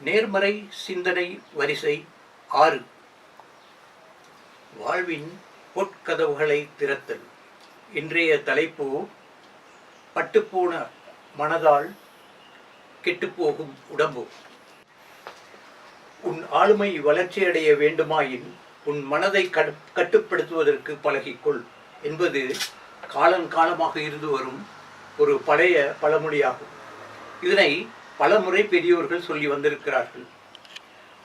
நேர்மறை சிந்தனை வரிசை 6. வாழ்வின் பொற்கதவுகளை திறத்தல். இன்றைய தலைப்பு பட்டுப்போன மனதால் கெட்டுப்போகும் உடம்பு. உன் ஆளுமை வளர்ச்சியடைய வேண்டுமாயின் உன் மனதை கட்டுப்படுத்துவதற்கு பழகிக்கொள் என்பது காலங்காலமாக இருந்து வரும் ஒரு பழைய பழமொழியாகும். இதனை பல முறை பெரியோர்கள் சொல்லி வந்திருக்கிறார்கள்.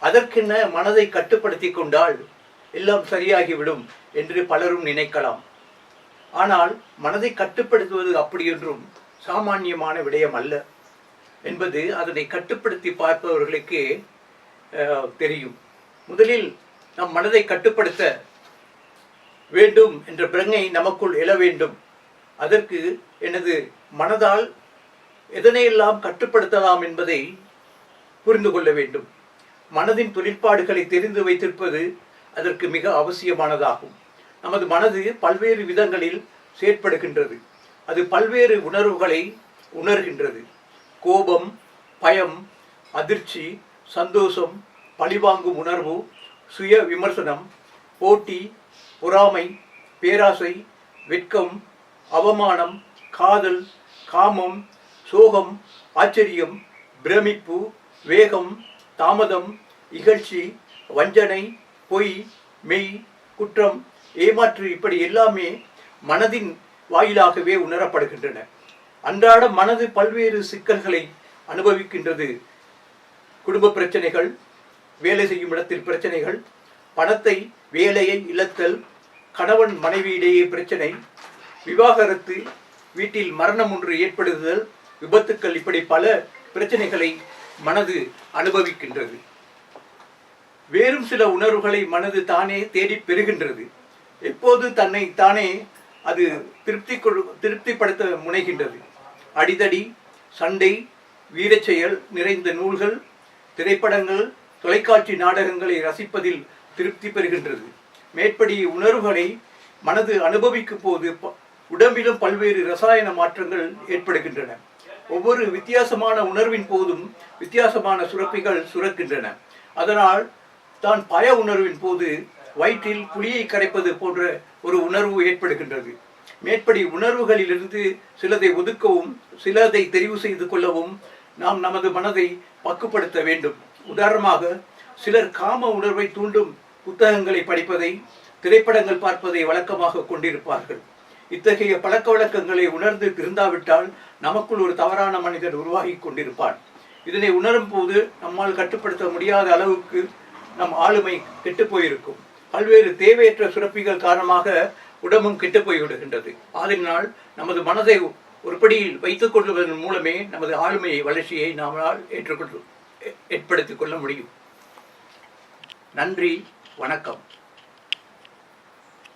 அதற்கென்ன மனதை கட்டுப்படுத்தி கொண்டால் எல்லாம் சரியாகிவிடும் என்று பலரும் நினைக்கலாம். ஆனால் மனதை கட்டுப்படுத்துவது அப்படியொன்றும் சாமானியமான விடயம் அல்ல என்பது அதனை கட்டுப்படுத்தி பார்ப்பவர்களுக்கே தெரியும். முதலில் நம் மனதை கட்டுப்படுத்த வேண்டும் என்ற பிரங்கை நமக்குள் எழ வேண்டும். அதற்கு எனது மனதால் எதனையெல்லாம் கட்டுப்படுத்தலாம் என்பதை புரிந்து கொள்ள வேண்டும். மனதின் தொழிற்பாடுகளை தெரிந்து வைத்திருப்பது அதற்கு மிக அவசியமானதாகும். நமது மனது பல்வேறு விதங்களில் செயற்படுகின்றது. அது பல்வேறு உணர்வுகளை உணர்கின்றது. கோபம், பயம், அதிர்ச்சி, சந்தோஷம், பழிவாங்கும் உணர்வு, சுய விமர்சனம், போட்டி, பொறாமை, பேராசை, வெட்கம், அவமானம், காதல், காமம், சோகம், ஆச்சரியம், பிரமிப்பு, வேகம், தாமதம், இகழ்ச்சி, வஞ்சனை, பொய், மெய், குற்றம், ஏமாற்று இப்படி எல்லாமே மனதின் வாயிலாகவே உணரப்படுகின்றன. அன்றாட மனது பல்வேறு சிக்கல்களை அனுபவிக்கின்றது. குடும்ப பிரச்சனைகள், வேலை செய்யும் இடத்தில் பிரச்சனைகள், பணத்தை வேலையை இழத்தல், கணவன் மனைவியிடையே பிரச்சனை, விவாகரத்து, வீட்டில் மரணம் ஒன்று ஏற்படுதல், விபத்துக்கள், இப்படி பல பிரச்சனைகளை மனது அனுபவிக்கின்றது. வேறும் சில உணர்வுகளை மனது தானே தேடி பெறுகின்றது. எப்போது தன்னை தானே அது திருப்திப்படுத்த முனைகின்றது. அடிதடி, சண்டை, வீரச்செயல் நிறைந்த நூல்கள், திரைப்படங்கள், தொலைக்காட்சி நாடகங்களை ரசிப்பதில் திருப்தி பெறுகின்றது. மேற்படி உணர்வுகளை மனது அனுபவிக்கும் போது உடம்பிலும் பல்வேறு ரசாயன மாற்றங்கள் ஏற்படுகின்றன. ஒவ்வொரு வித்தியாசமான உணர்வின் போதும் வித்தியாசமான சுரப்பிகள் சுரக்கின்றன. அதனால் தான் பய உணர்வின் போது வயிற்றில் புளியை கரைப்பது போன்ற ஒரு உணர்வு ஏற்படுகின்றது. மேற்படி உணர்வுகளிலிருந்து சிலதை ஒதுக்கவும் சிலதை தெரிவு செய்து கொள்ளவும் நாம் நமது மனதை பக்குப்படுத்த வேண்டும். உதாரணமாக, சிலர் காம உணர்வை தூண்டும் புத்தகங்களை படிப்பதை, திரைப்படங்கள் பார்ப்பதை வழக்கமாக கொண்டிருப்பார்கள். இத்தகைய பழக்க வழக்கங்களை உணர்ந்து திருந்தாவிட்டால் நமக்குள் ஒரு தவறான மனிதன் உருவாகி கொண்டிருப்பான். இதனை உணரும் போது நம்மால் கட்டுப்படுத்த முடியாத அளவுக்கு நம் ஆளுமை கெட்டு போயிருக்கும். பல்வேறு தேவையற்ற சுரப்பிகள் காரணமாக உடம்பும் கெட்டு போய்விடுகின்றது. அதனால் நமது மனதை ஒருபடியில் வைத்துக் கொள்வதன் மூலமே நமது ஆளுமையை வளர்ச்சியை நம்மால் ஏற்படுத்திக் கொள்ள முடியும். நன்றி, வணக்கம்.